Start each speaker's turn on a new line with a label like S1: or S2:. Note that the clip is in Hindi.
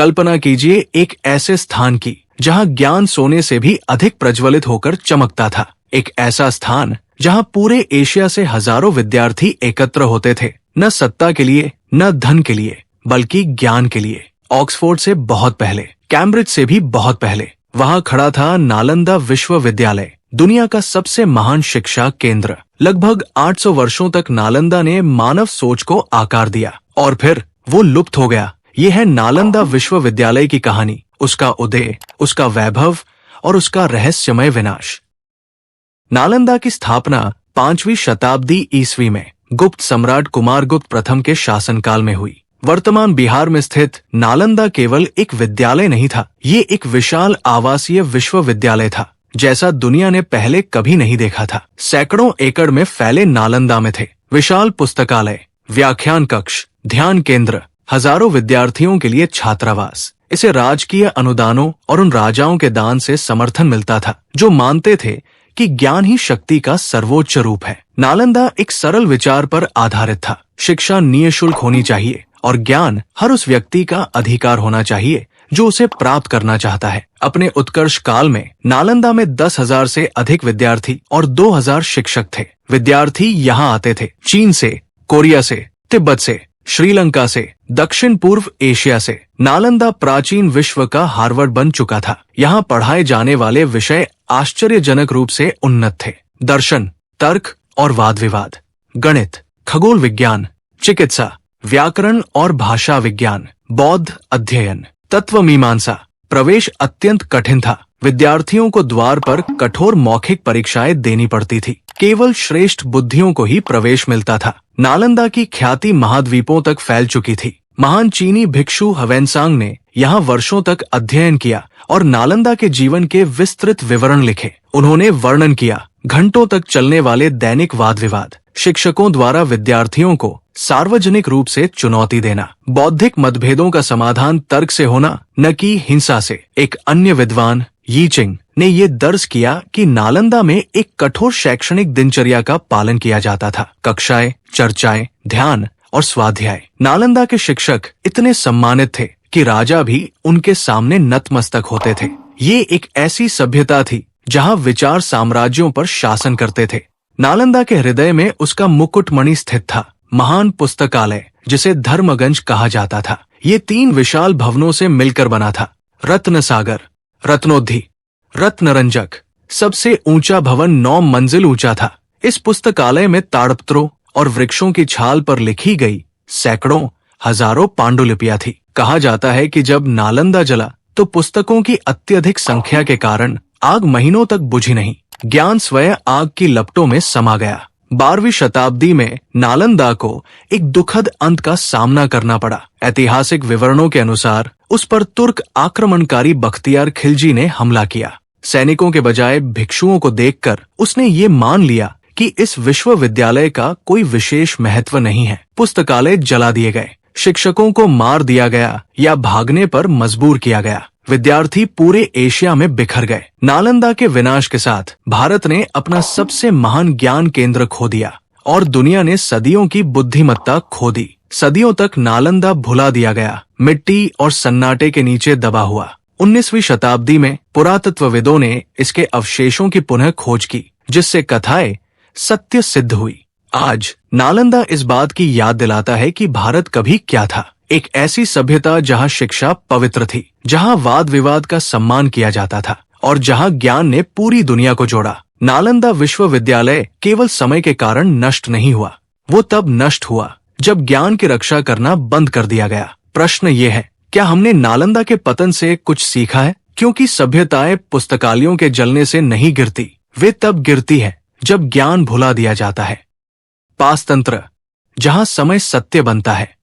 S1: कल्पना कीजिए एक ऐसे स्थान की जहां ज्ञान सोने से भी अधिक प्रज्वलित होकर चमकता था। एक ऐसा स्थान जहां पूरे एशिया से हजारों विद्यार्थी एकत्र होते थे, न सत्ता के लिए न धन के लिए, बल्कि ज्ञान के लिए। ऑक्सफोर्ड से बहुत पहले, कैम्ब्रिज से भी बहुत पहले वहां खड़ा था नालंदा विश्वविद्यालय, दुनिया का सबसे महान शिक्षा केंद्र। लगभग 800 वर्षों तक नालंदा ने मानव सोच को आकार दिया और फिर वो लुप्त हो गया। ये है नालंदा विश्वविद्यालय की कहानी, उसका उदय, उसका वैभव और उसका रहस्यमय विनाश। नालंदा की स्थापना 5वीं शताब्दी ईस्वी में गुप्त सम्राट कुमारगुप्त प्रथम के शासनकाल में हुई। वर्तमान बिहार में स्थित नालंदा केवल एक विद्यालय नहीं था, ये एक विशाल आवासीय विश्वविद्यालय था जैसा दुनिया ने पहले कभी नहीं देखा था। सैकड़ों एकड़ में फैले नालंदा में थे विशाल पुस्तकालय, व्याख्यान कक्ष, ध्यान केंद्र, हजारों विद्यार्थियों के लिए छात्रावास। इसे राजकीय अनुदानों और उन राजाओं के दान से समर्थन मिलता था जो मानते थे कि ज्ञान ही शक्ति का सर्वोच्च रूप है। नालंदा एक सरल विचार पर आधारित था, शिक्षा निःशुल्क होनी चाहिए और ज्ञान हर उस व्यक्ति का अधिकार होना चाहिए जो उसे प्राप्त करना चाहता है। अपने उत्कर्ष काल में नालंदा में 10,000 से अधिक विद्यार्थी और 2,000 शिक्षक थे। विद्यार्थी यहाँ आते थे चीन से, कोरिया से, तिब्बत से, श्रीलंका से, दक्षिण पूर्व एशिया से। नालंदा प्राचीन विश्व का हार्वर्ड बन चुका था। यहाँ पढ़ाए जाने वाले विषय आश्चर्यजनक रूप से उन्नत थे। दर्शन, तर्क और वाद विवाद, गणित, खगोल विज्ञान, चिकित्सा, व्याकरण और भाषा विज्ञान, बौद्ध अध्ययन, तत्व मीमांसा। प्रवेश अत्यंत कठिन था। विद्यार्थियों को द्वार पर कठोर मौखिक परीक्षाएं देनी पड़ती थी। केवल श्रेष्ठ बुद्धियों को ही प्रवेश मिलता था। नालंदा की ख्याति महाद्वीपों तक फैल चुकी थी। महान चीनी भिक्षु ह्वेनसांग ने यहाँ वर्षों तक अध्ययन किया और नालंदा के जीवन के विस्तृत विवरण लिखे। उन्होंने वर्णन किया घंटों तक चलने वाले दैनिक वाद विवाद, शिक्षकों द्वारा विद्यार्थियों को सार्वजनिक रूप से चुनौती देना, बौद्धिक मतभेदों का समाधान तर्क से होना न कि हिंसा से। एक अन्य विद्वान यीचिंग ने ये दर्ज किया कि नालंदा में एक कठोर शैक्षणिक दिनचर्या का पालन किया जाता था। कक्षाएं, चर्चाएं, ध्यान और स्वाध्याय। नालंदा के शिक्षक इतने सम्मानित थे कि राजा भी उनके सामने नतमस्तक होते थे। ये एक ऐसी सभ्यता थी जहाँ विचार साम्राज्यों पर शासन करते थे। नालंदा के हृदय में उसका मुकुटमणि स्थित था, महान पुस्तकालय जिसे धर्मगंज कहा जाता था। ये 3 विशाल भवनों से मिलकर बना था। रत्न सागर, रत्नोद्धि, रत्नरंजक। सबसे ऊंचा भवन 9 मंजिल ऊंचा था। इस पुस्तकालय में ताड़पत्रों और वृक्षों की छाल पर लिखी गई सैकड़ों हजारों पांडुलिपियां थी। कहा जाता है कि जब नालंदा जला तो पुस्तकों की अत्यधिक संख्या के कारण आग महीनों तक बुझी नहीं। ज्ञान स्वयं आग की लपटों में समा गया। 12वीं शताब्दी में नालंदा को एक दुखद अंत का सामना करना पड़ा। ऐतिहासिक विवरणों के अनुसार उस पर तुर्क आक्रमणकारी बख्तियार खिलजी ने हमला किया। सैनिकों के बजाय भिक्षुओं को देखकर उसने ये मान लिया कि इस विश्वविद्यालय का कोई विशेष महत्व नहीं है। पुस्तकालय जला दिए गए, शिक्षकों को मार दिया गया या भागने पर मजबूर किया गया। विद्यार्थी पूरे एशिया में बिखर गए। नालंदा के विनाश के साथ भारत ने अपना सबसे महान ज्ञान केंद्र खो दिया और दुनिया ने सदियों की बुद्धिमत्ता खो दी। सदियों तक नालंदा भुला दिया गया, मिट्टी और सन्नाटे के नीचे दबा हुआ। 19वीं शताब्दी में पुरातत्वविदों ने इसके अवशेषों की पुनः खोज की, जिससे कथाएं सत्य सिद्ध हुई। आज नालंदा इस बात की याद दिलाता है कि भारत कभी क्या था। एक ऐसी सभ्यता जहां शिक्षा पवित्र थी, जहां वाद विवाद का सम्मान किया जाता था और जहां ज्ञान ने पूरी दुनिया को जोड़ा। नालंदा विश्वविद्यालय केवल समय के कारण नष्ट नहीं हुआ, वो तब नष्ट हुआ जब ज्ञान की रक्षा करना बंद कर दिया गया। प्रश्न ये है, क्या हमने नालंदा के पतन से कुछ सीखा है? क्योंकि सभ्यताएं पुस्तकालयों के जलने से नहीं गिरती, वे तब गिरती है जब ज्ञान भुला दिया जाता है। पास तंत्र, जहां समय सत्य बनता है।